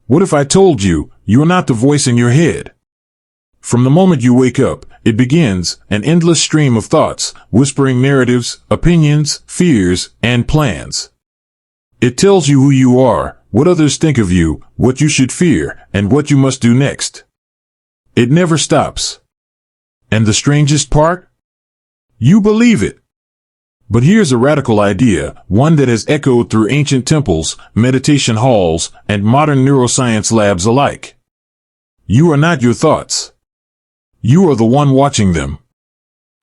What if I told you, you are not the voice in your head? From the moment you wake up, it begins an endless stream of thoughts, whispering narratives, opinions, fears, and plans. It tells you who you are, what others think of you, what you should fear, and what you must do next. It never stops. And the strangest part? You believe it. But here's a radical idea, one that has echoed through ancient temples, meditation halls, and modern neuroscience labs alike. You are not your thoughts. You are the one watching them.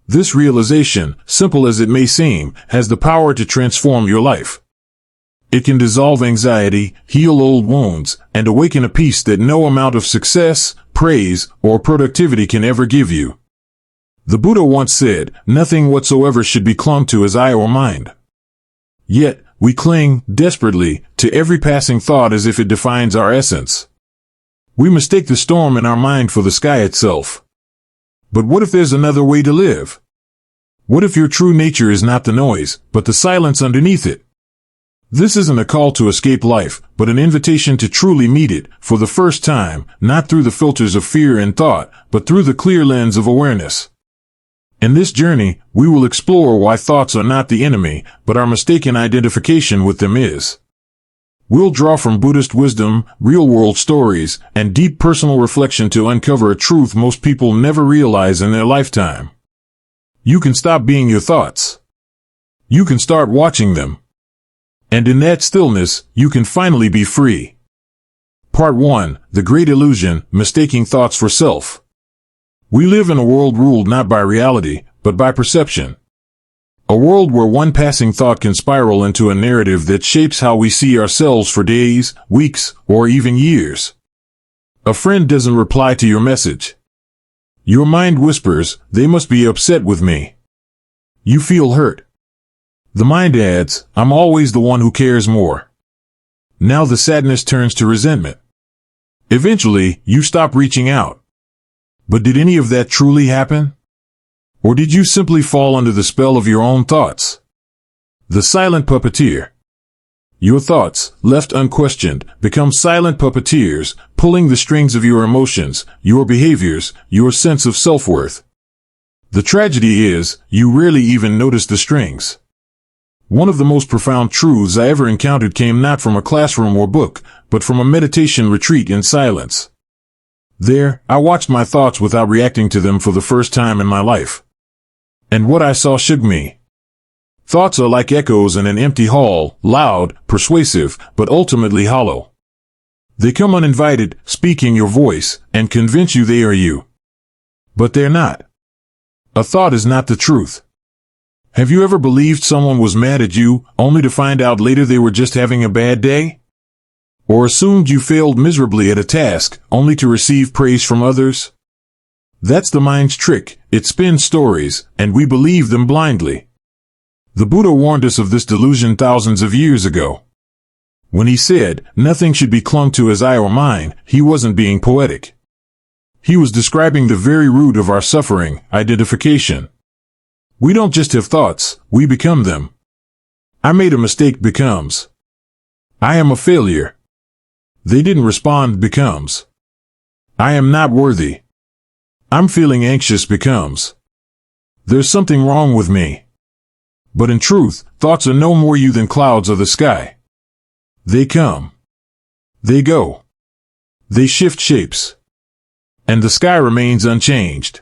This realization, simple as it may seem, has the power to transform your life. It can dissolve anxiety, heal old wounds, and awaken a peace that no amount of success, praise, or productivity can ever give you. The Buddha once said, nothing whatsoever should be clung to as I or mind. Yet, we cling, desperately, to every passing thought as if it defines our essence. We mistake the storm in our mind for the sky itself. But what if there's another way to live? What if your true nature is not the noise, but the silence underneath it? This isn't a call to escape life, but an invitation to truly meet it, for the first time, not through the filters of fear and thought, but through the clear lens of awareness. In this journey, we will explore why thoughts are not the enemy, but our mistaken identification with them is. We'll draw from Buddhist wisdom, real-world stories, and deep personal reflection to uncover a truth most people never realize in their lifetime. You can stop being your thoughts. You can start watching them. And in that stillness, you can finally be free. Part 1. The Great Illusion, Mistaking Thoughts for Self. We live in a world ruled not by reality, but by perception. A world where one passing thought can spiral into a narrative that shapes how we see ourselves for days, weeks, or even years. A friend doesn't reply to your message. Your mind whispers, they must be upset with me. You feel hurt. The mind adds, I'm always the one who cares more. Now the sadness turns to resentment. Eventually, you stop reaching out. But did any of that truly happen? Or did you simply fall under the spell of your own thoughts? The silent puppeteer. Your thoughts, left unquestioned, become silent puppeteers, pulling the strings of your emotions, your behaviors, your sense of self-worth. The tragedy is, you rarely even notice the strings. One of the most profound truths I ever encountered came not from a classroom or book, but from a meditation retreat in silence. There, I watched my thoughts without reacting to them for the first time in my life. And what I saw shook me. Thoughts are like echoes in an empty hall, loud, persuasive, but ultimately hollow. They come uninvited, speak in your voice, and convince you they are you. But they're not. A thought is not the truth. Have you ever believed someone was mad at you, only to find out later they were just having a bad day? Or assumed you failed miserably at a task, only to receive praise from others? That's the mind's trick. It spins stories, and we believe them blindly. The Buddha warned us of this delusion thousands of years ago. When he said, nothing should be clung to as I or mine, he wasn't being poetic. He was describing the very root of our suffering, identification. We don't just have thoughts, we become them. I made a mistake becomes. I am a failure. They didn't respond becomes. I am not worthy. I'm feeling anxious becomes. There's something wrong with me. But in truth, thoughts are no more you than clouds or the sky. They come. They go. They shift shapes. And the sky remains unchanged.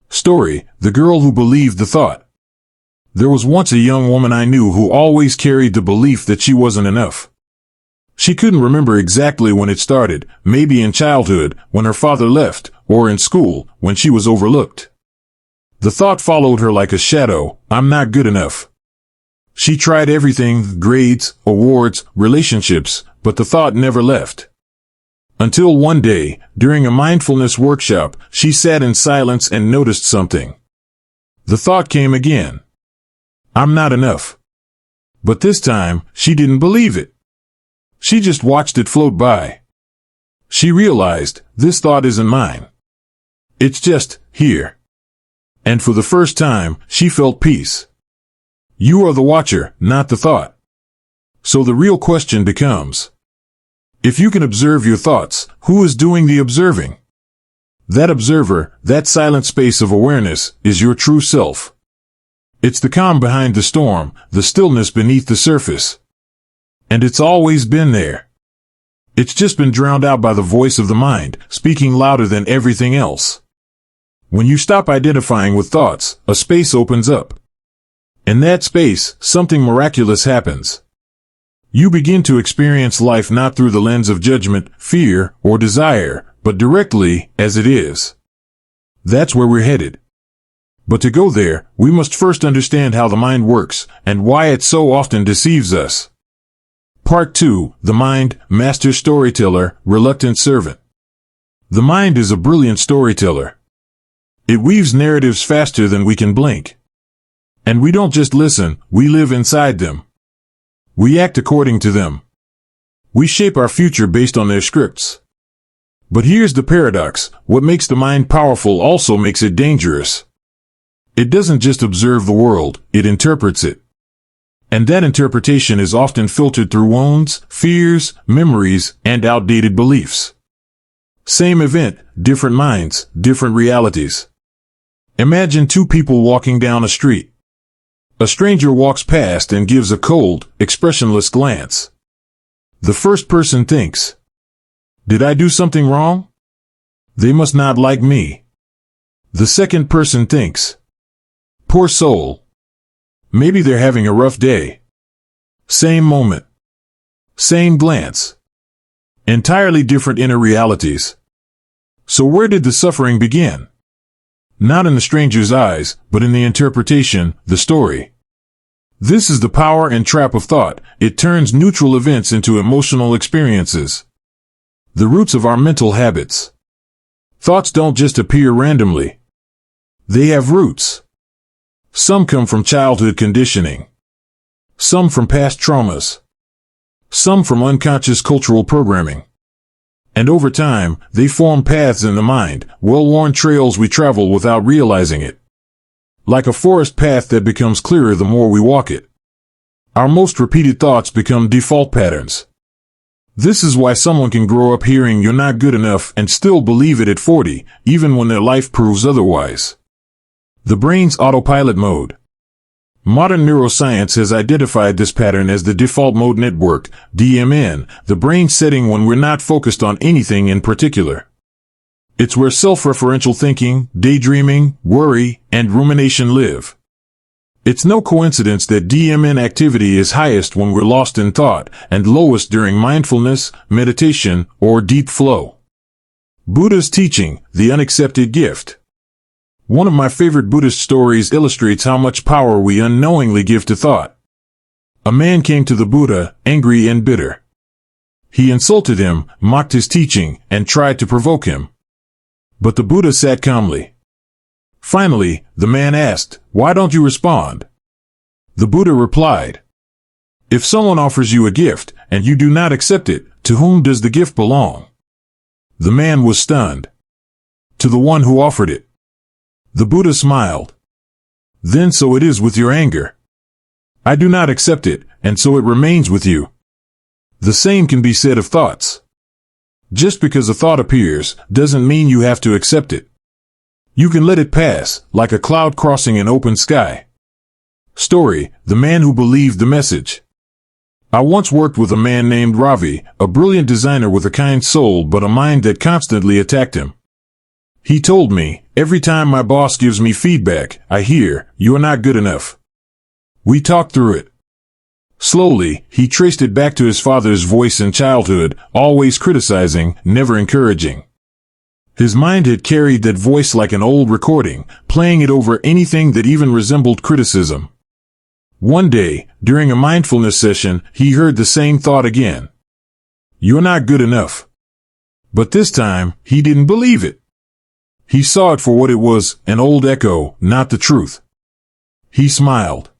Story, the girl who believed the thought. There was once a young woman I knew who always carried the belief that she wasn't enough. She couldn't remember exactly when it started, maybe in childhood, when her father left, or in school, when she was overlooked. The thought followed her like a shadow, I'm not good enough. She tried everything, grades, awards, relationships, but the thought never left. Until one day, during a mindfulness workshop, she sat in silence and noticed something. The thought came again. I'm not enough. But this time, she didn't believe it. She just watched it float by. She realized, this thought isn't mine. It's just, here. And for the first time, she felt peace. You are the watcher, not the thought. So the real question becomes, If you can observe your thoughts, who is doing the observing? That observer, that silent space of awareness, is your true self. It's the calm behind the storm, the stillness beneath the surface. And it's always been there. It's just been drowned out by the voice of the mind, speaking louder than everything else. When you stop identifying with thoughts, a space opens up. In that space, something miraculous happens. You begin to experience life not through the lens of judgment, fear, or desire, but directly as it is. That's where we're headed. But to go there, we must first understand how the mind works and why it so often deceives us. Part 2, The Mind, Master Storyteller, Reluctant Servant. The mind is a brilliant storyteller. It weaves narratives faster than we can blink. And we don't just listen, we live inside them. We act according to them. We shape our future based on their scripts. But here's the paradox: what makes the mind powerful also makes it dangerous. It doesn't just observe the world, it interprets it. And that interpretation is often filtered through wounds, fears, memories, and outdated beliefs. Same event, different minds, different realities. Imagine two people walking down a street. A stranger walks past and gives a cold, expressionless glance. The first person thinks, "Did I do something wrong? They must not like me." The second person thinks, "Poor soul. Maybe they're having a rough day." Same moment. Same glance. Entirely different inner realities. So where did the suffering begin? Not in the stranger's eyes, but in the interpretation, the story. This is the power and trap of thought. It turns neutral events into emotional experiences. The roots of our mental habits. Thoughts don't just appear randomly. They have roots. Some come from childhood conditioning. Some from past traumas. Some from unconscious cultural programming. And over time, they form paths in the mind, well-worn trails we travel without realizing it. Like a forest path that becomes clearer the more we walk it. Our most repeated thoughts become default patterns. This is why someone can grow up hearing "you're not good enough" and still believe it at 40, even when their life proves otherwise. The brain's autopilot mode. Modern neuroscience has identified this pattern as the default mode network, DMN, the brain setting when we're not focused on anything in particular. It's where self-referential thinking, daydreaming, worry, and rumination live. It's no coincidence that DMN activity is highest when we're lost in thought and lowest during mindfulness, meditation, or deep flow. Buddha's teaching, the unaccepted gift. One of my favorite Buddhist stories illustrates how much power we unknowingly give to thought. A man came to the Buddha, angry and bitter. He insulted him, mocked his teaching, and tried to provoke him. But the Buddha sat calmly. Finally, the man asked, "Why don't you respond?" The Buddha replied, "If someone offers you a gift, and you do not accept it, to whom does the gift belong?" The man was stunned. To the one who offered it. The Buddha smiled. "Then so it is with your anger. I do not accept it, and so it remains with you." The same can be said of thoughts. Just because a thought appears, doesn't mean you have to accept it. You can let it pass, like a cloud crossing an open sky. Story, the man who believed the message. I once worked with a man named Ravi, a brilliant designer with a kind soul but a mind that constantly attacked him. He told me, "Every time my boss gives me feedback, I hear, 'You are not good enough.'" We talked through it. Slowly, he traced it back to his father's voice in childhood, always criticizing, never encouraging. His mind had carried that voice like an old recording, playing it over anything that even resembled criticism. One day, during a mindfulness session, he heard the same thought again. "You're not good enough." But this time, he didn't believe it. He saw it for what it was, an old echo, not the truth. He smiled.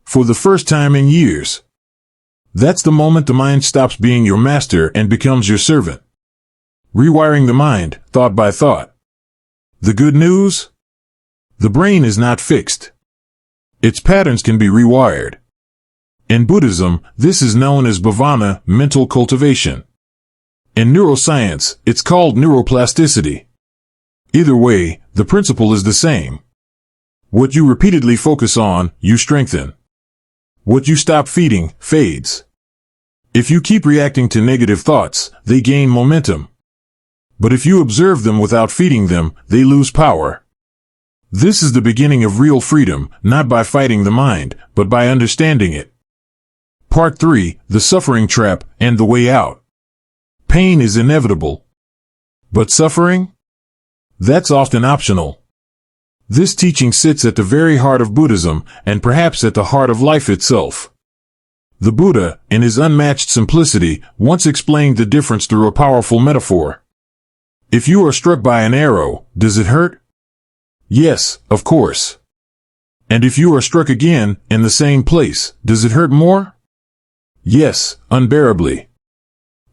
For the first time in years. That's the moment the mind stops being your master and becomes your servant. Rewiring the mind, thought by thought. The good news? The brain is not fixed. Its patterns can be rewired. In Buddhism, this is known as bhavana, mental cultivation. In neuroscience, it's called neuroplasticity. Either way, the principle is the same. What you repeatedly focus on, you strengthen. What you stop feeding, fades. If you keep reacting to negative thoughts, they gain momentum. But if you observe them without feeding them, they lose power. This is the beginning of real freedom, not by fighting the mind, but by understanding it. Part 3, The Suffering Trap and the Way Out. Pain is inevitable. But suffering? That's often optional. This teaching sits at the very heart of Buddhism, and perhaps at the heart of life itself. The Buddha, in his unmatched simplicity, once explained the difference through a powerful metaphor. If you are struck by an arrow, does it hurt? Yes, of course. And if you are struck again, in the same place, does it hurt more? Yes, unbearably.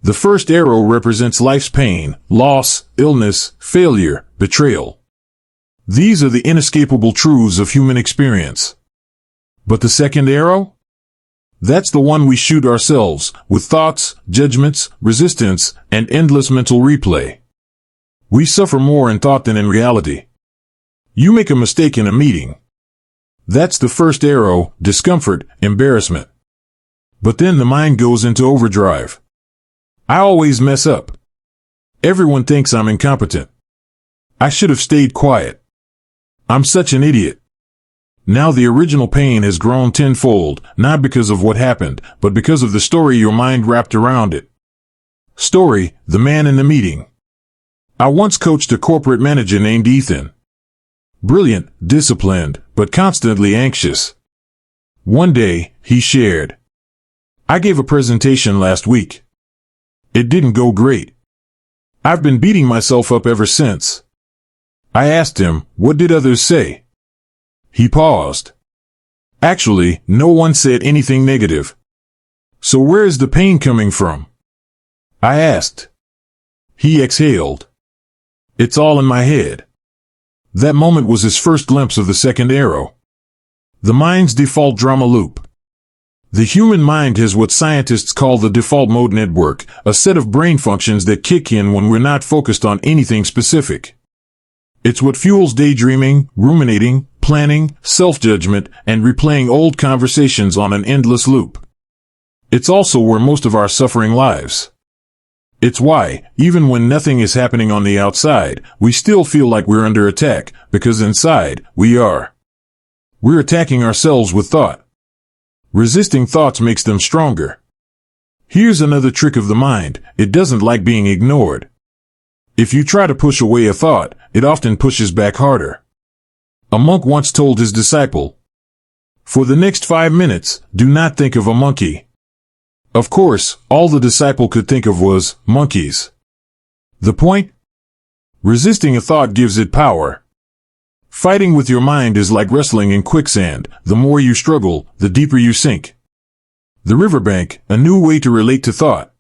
The first arrow represents life's pain, loss, illness, failure, betrayal. These are the inescapable truths of human experience. But the second arrow? That's the one we shoot ourselves, with thoughts, judgments, resistance, and endless mental replay. We suffer more in thought than in reality. You make a mistake in a meeting. That's the first arrow, discomfort, embarrassment. But then the mind goes into overdrive. I always mess up. Everyone thinks I'm incompetent. I should have stayed quiet. I'm such an idiot. Now the original pain has grown tenfold, not because of what happened, but because of the story your mind wrapped around it. Story, the man in the meeting. I once coached a corporate manager named Ethan. Brilliant, disciplined, but constantly anxious. One day, he shared. I gave a presentation last week. It didn't go great. I've been beating myself up ever since. I asked him, what did others say? He paused. Actually, no one said anything negative. So where is the pain coming from? I asked. He exhaled. It's all in my head. That moment was his first glimpse of the second arrow. The mind's default drama loop. The human mind has what scientists call the default mode network, a set of brain functions that kick in when we're not focused on anything specific. It's what fuels daydreaming, ruminating, planning, self-judgment, and replaying old conversations on an endless loop. It's also where most of our suffering lives. It's why, even when nothing is happening on the outside, we still feel like we're under attack, because inside, we are. We're attacking ourselves with thought. Resisting thoughts makes them stronger. Here's another trick of the mind, it doesn't like being ignored. If you try to push away a thought, it often pushes back harder. A monk once told his disciple, for the next 5 minutes, do not think of a monkey. Of course, all the disciple could think of was monkeys. The point? Resisting a thought gives it power. Fighting with your mind is like wrestling in quicksand. The more you struggle, the deeper you sink. The riverbank, a new way to relate to thought.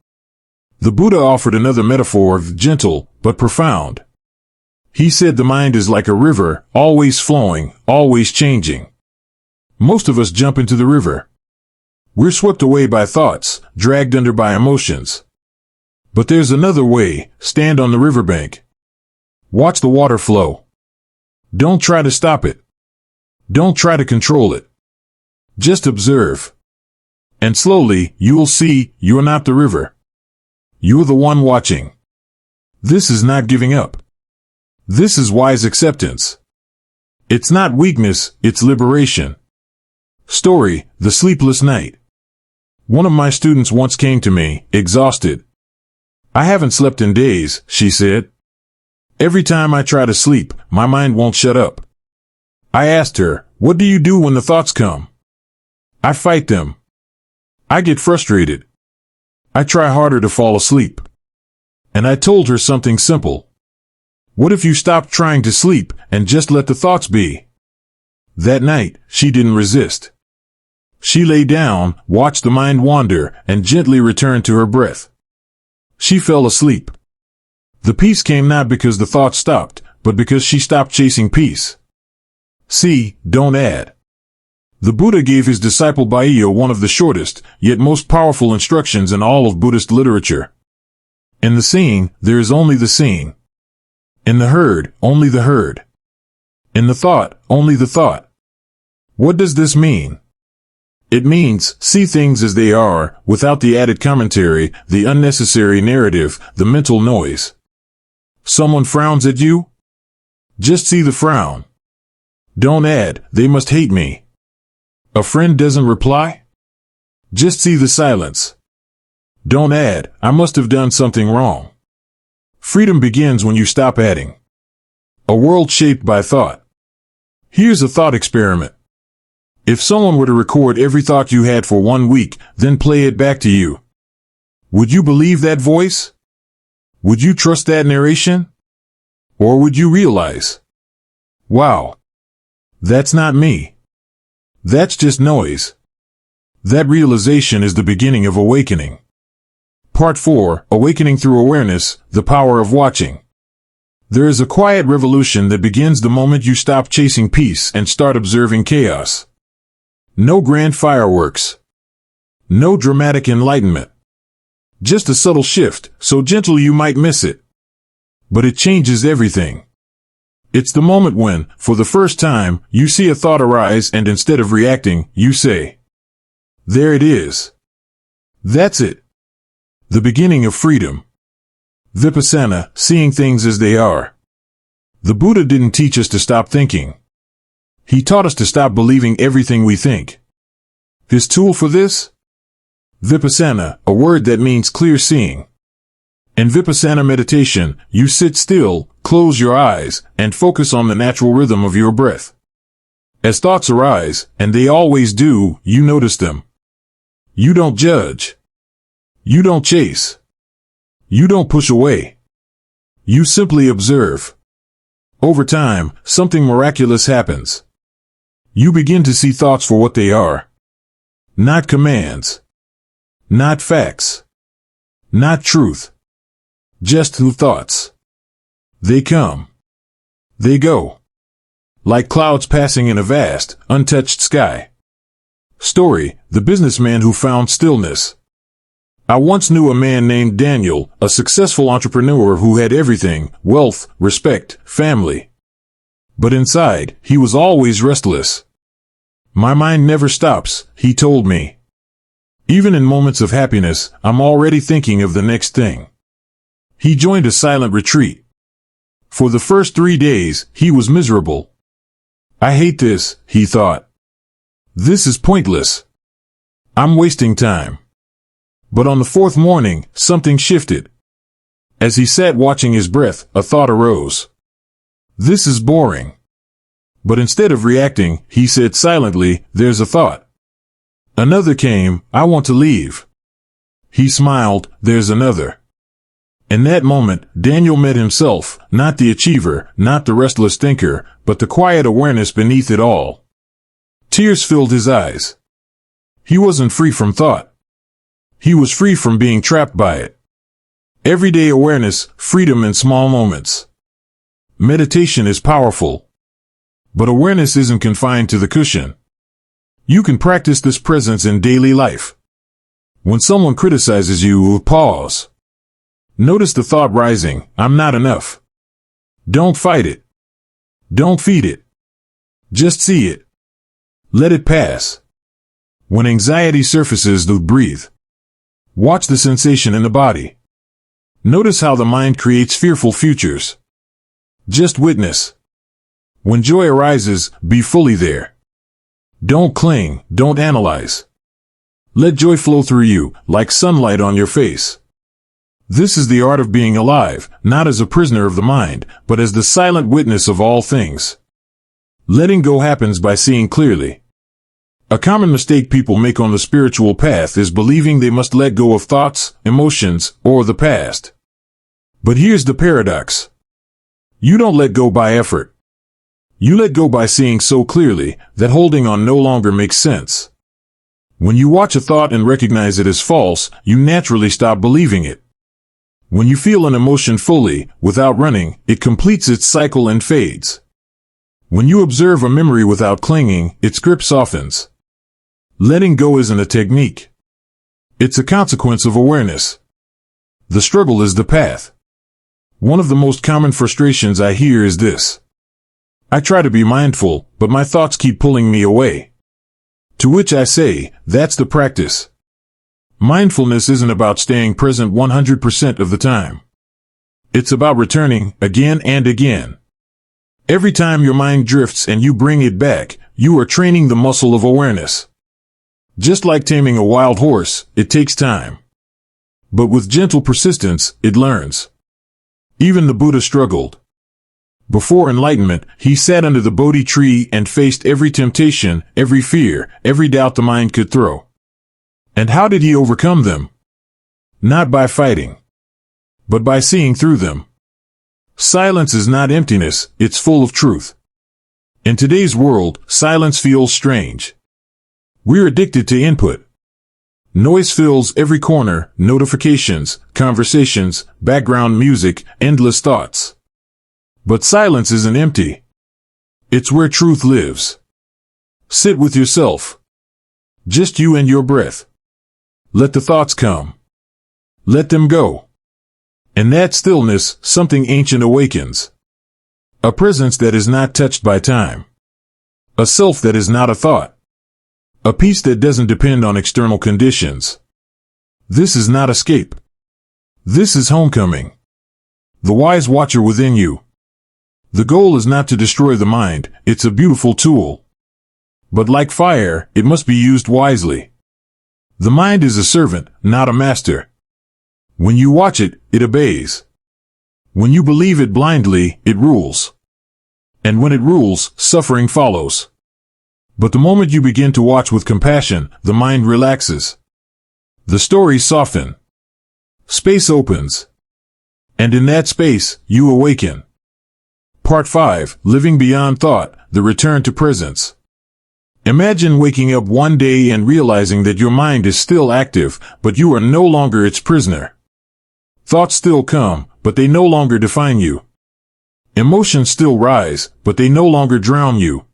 The Buddha offered another metaphor, gentle, but profound. He said the mind is like a river, always flowing, always changing. Most of us jump into the river. We're swept away by thoughts, dragged under by emotions. But there's another way, stand on the riverbank. Watch the water flow. Don't try to stop it. Don't try to control it. Just observe. And slowly, you will see, you're not the river. You're the one watching. This is not giving up. This is wise acceptance. It's not weakness, it's liberation. Story, The Sleepless Night. One of my students once came to me, exhausted. I haven't slept in days, she said. Every time I try to sleep, my mind won't shut up. I asked her, what do you do when the thoughts come? I fight them. I get frustrated. I try harder to fall asleep. And I told her something simple. What if you stopped trying to sleep and just let the thoughts be? That night, she didn't resist. She lay down, watched the mind wander, and gently returned to her breath. She fell asleep. The peace came not because the thought stopped, but because she stopped chasing peace. See, don't add. The Buddha gave his disciple Baiya one of the shortest, yet most powerful instructions in all of Buddhist literature. In the seeing, there is only the seeing. In the heard, only the heard. In the thought, only the thought. What does this mean? It means, see things as they are, without the added commentary, the unnecessary narrative, the mental noise. Someone frowns at you? Just see the frown. Don't add, they must hate me. A friend doesn't reply? Just see the silence. Don't add, I must have done something wrong. Freedom begins when you stop adding. A world shaped by thought. Here's a thought experiment. If someone were to record every thought you had for 1 week, then play it back to you, would you believe that voice? Would you trust that narration? Or would you realize, wow, that's not me. That's just noise. That realization is the beginning of awakening. Part 4, Awakening Through Awareness, the Power of Watching. There is a quiet revolution that begins the moment you stop chasing peace and start observing chaos. No grand fireworks. No dramatic enlightenment. Just a subtle shift, so gentle you might miss it. But it changes everything. It's the moment when, for the first time, you see a thought arise and instead of reacting, you say, there it is. That's it. The beginning of freedom. Vipassana, seeing things as they are. The Buddha didn't teach us to stop thinking. He taught us to stop believing everything we think. His tool for this? Vipassana, a word that means clear seeing. In Vipassana meditation, you sit still, close your eyes, and focus on the natural rhythm of your breath. As thoughts arise, and they always do, you notice them. You don't judge. You don't chase. You don't push away. You simply observe. Over time, something miraculous happens. You begin to see thoughts for what they are. Not commands. Not facts. Not truth. Just thoughts. They come. They go. Like clouds passing in a vast, untouched sky. Story, the businessman who found stillness. I once knew a man named Daniel, a successful entrepreneur who had everything, wealth, respect, family. But inside, he was always restless. My mind never stops, he told me. Even in moments of happiness, I'm already thinking of the next thing. He joined a silent retreat. For the first 3 days, he was miserable. I hate this, he thought. This is pointless. I'm wasting time. But on the 4th morning, something shifted. As he sat watching his breath, a thought arose. This is boring. But instead of reacting, he said silently, there's a thought. Another came, I want to leave. He smiled, there's another. In that moment, Daniel met himself, not the achiever, not the restless thinker, but the quiet awareness beneath it all. Tears filled his eyes. He wasn't free from thought. He was free from being trapped by it. Everyday awareness, freedom in small moments. Meditation is powerful. But awareness isn't confined to the cushion. You can practice this presence in daily life. When someone criticizes you, pause. Notice the thought rising, I'm not enough. Don't fight it. Don't feed it. Just see it. Let it pass. When anxiety surfaces, breathe. Watch the sensation in the body. Notice how the mind creates fearful futures. Just witness. When joy arises, be fully there. Don't cling, don't analyze. Let joy flow through you, like sunlight on your face. This is the art of being alive, not as a prisoner of the mind, but as the silent witness of all things. Letting go happens by seeing clearly. A common mistake people make on the spiritual path is believing they must let go of thoughts, emotions, or the past. But here's the paradox. You don't let go by effort. You let go by seeing so clearly that holding on no longer makes sense. When you watch a thought and recognize it as false, you naturally stop believing it. When you feel an emotion fully, without running, it completes its cycle and fades. When you observe a memory without clinging, its grip softens. Letting go isn't a technique. It's a consequence of awareness. The struggle is the path. One of the most common frustrations I hear is this. I try to be mindful, but my thoughts keep pulling me away. To which I say, that's the practice. Mindfulness isn't about staying present 100% of the time. It's about returning again and again. Every time your mind drifts and you bring it back, you are training the muscle of awareness. Just like taming a wild horse, it takes time. But with gentle persistence, it learns. Even the Buddha struggled. Before enlightenment, he sat under the Bodhi tree and faced every temptation, every fear, every doubt the mind could throw. And how did he overcome them? Not by fighting, but by seeing through them. Silence is not emptiness, it's full of truth. In today's world, silence feels strange. We're addicted to input. Noise fills every corner, notifications, conversations, background music, endless thoughts. But silence isn't empty. It's where truth lives. Sit with yourself. Just you and your breath. Let the thoughts come. Let them go. In that stillness, something ancient awakens. A presence that is not touched by time. A self that is not a thought. A peace that doesn't depend on external conditions. This is not escape. This is homecoming. The wise watcher within you. The goal is not to destroy the mind, it's a beautiful tool. But like fire, it must be used wisely. The mind is a servant, not a master. When you watch it, it obeys. When you believe it blindly, it rules. And when it rules, suffering follows. But the moment you begin to watch with compassion, the mind relaxes. The stories soften. Space opens. And in that space, you awaken. Part 5, Living Beyond Thought, The Return to Presence. Imagine waking up one day and realizing that your mind is still active, but you are no longer its prisoner. Thoughts still come, but they no longer define you. Emotions still rise, but they no longer drown you.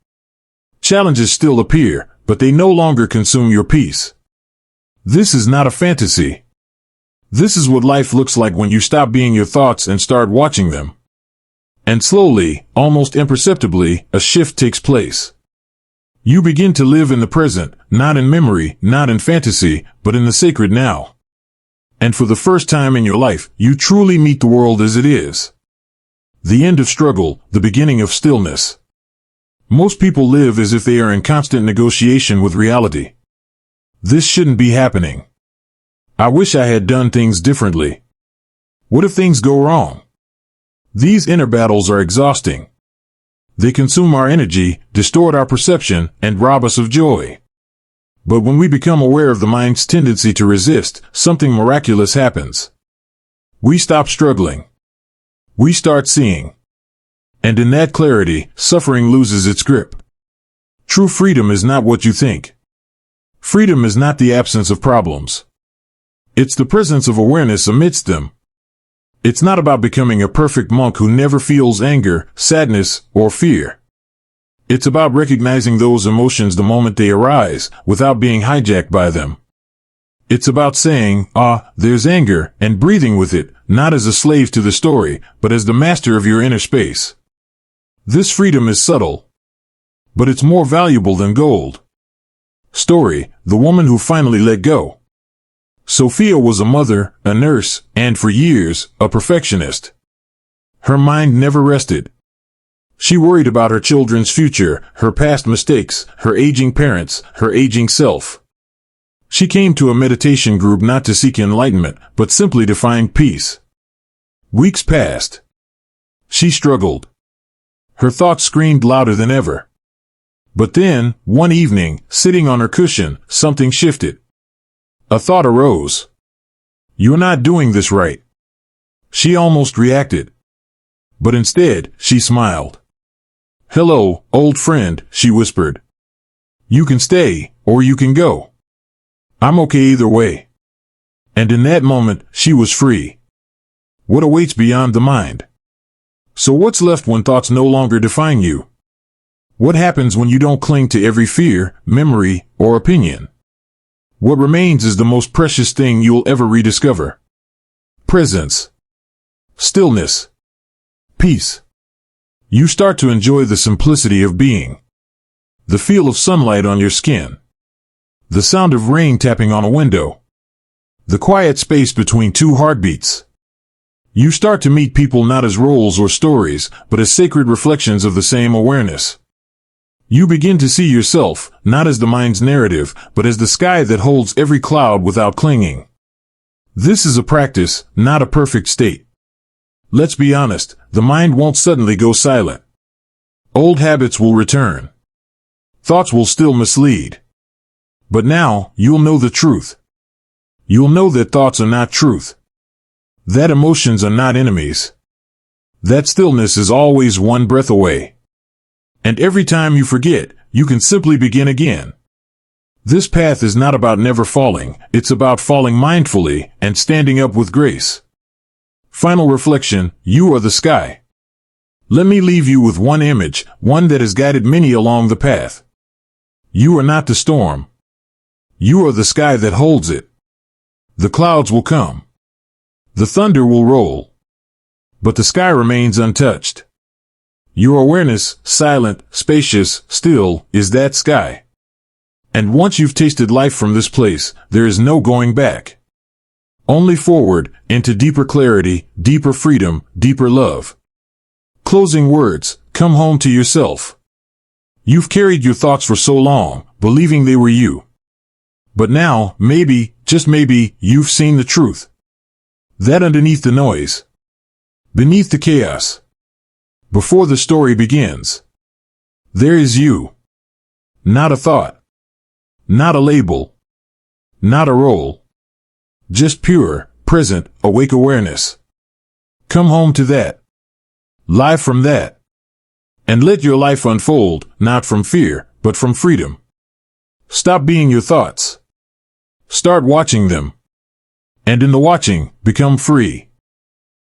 Challenges still appear, but they no longer consume your peace. This is not a fantasy. This is what life looks like when you stop being your thoughts and start watching them. And slowly, almost imperceptibly, a shift takes place. You begin to live in the present, not in memory, not in fantasy, but in the sacred now. And for the first time in your life, you truly meet the world as it is. The end of struggle, the beginning of stillness. Most people live as if they are in constant negotiation with reality. This shouldn't be happening. I wish I had done things differently. What if things go wrong? These inner battles are exhausting. They consume our energy, distort our perception, and rob us of joy. But when we become aware of the mind's tendency to resist, something miraculous happens. We stop struggling. We start seeing. And in that clarity, suffering loses its grip. True freedom is not what you think. Freedom is not the absence of problems. It's the presence of awareness amidst them. It's not about becoming a perfect monk who never feels anger, sadness, or fear. It's about recognizing those emotions the moment they arise, without being hijacked by them. It's about saying, there's anger, and breathing with it, not as a slave to the story, but as the master of your inner space. This freedom is subtle, but it's more valuable than gold. Story, the woman who finally let go. Sophia was a mother, a nurse, and for years, a perfectionist. Her mind never rested. She worried about her children's future, her past mistakes, her aging parents, her aging self. She came to a meditation group not to seek enlightenment, but simply to find peace. Weeks passed. She struggled. Her thoughts screamed louder than ever. But then, one evening, sitting on her cushion, something shifted. A thought arose. You're not doing this right. She almost reacted. But instead, she smiled. Hello, old friend, she whispered. You can stay, or you can go. I'm okay either way. And in that moment, she was free. What awaits beyond the mind? So what's left when thoughts no longer define you? What happens when you don't cling to every fear, memory, or opinion? What remains is the most precious thing you'll ever rediscover. presence, stillness, peace. You start to enjoy the simplicity of being. The feel of sunlight on your skin. The sound of rain tapping on a window. The quiet space between two heartbeats. You start to meet people not as roles or stories, but as sacred reflections of the same awareness. You begin to see yourself, not as the mind's narrative, but as the sky that holds every cloud without clinging. This is a practice, not a perfect state. Let's be honest, the mind won't suddenly go silent. Old habits will return. Thoughts will still mislead. But now, you'll know the truth. You'll know that thoughts are not truth. That emotions are not enemies. That stillness is always one breath away. And every time you forget, you can simply begin again. This path is not about never falling, it's about falling mindfully and standing up with grace. Final reflection, you are the sky. Let me leave you with one image, one that has guided many along the path. You are not the storm. You are the sky that holds it. The clouds will come. The thunder will roll. But the sky remains untouched. Your awareness, silent, spacious, still, is that sky. And once you've tasted life from this place, there is no going back. Only forward, into deeper clarity, deeper freedom, deeper love. Closing words, come home to yourself. You've carried your thoughts for so long, believing they were you. But now, maybe, just maybe, you've seen the truth. That underneath the noise. Beneath the chaos. Before the story begins. There is you. Not a thought. Not a label. Not a role. Just pure, present, awake awareness. Come home to that. Live from that. And let your life unfold, not from fear, but from freedom. Stop being your thoughts. Start watching them. And in the watching, become free.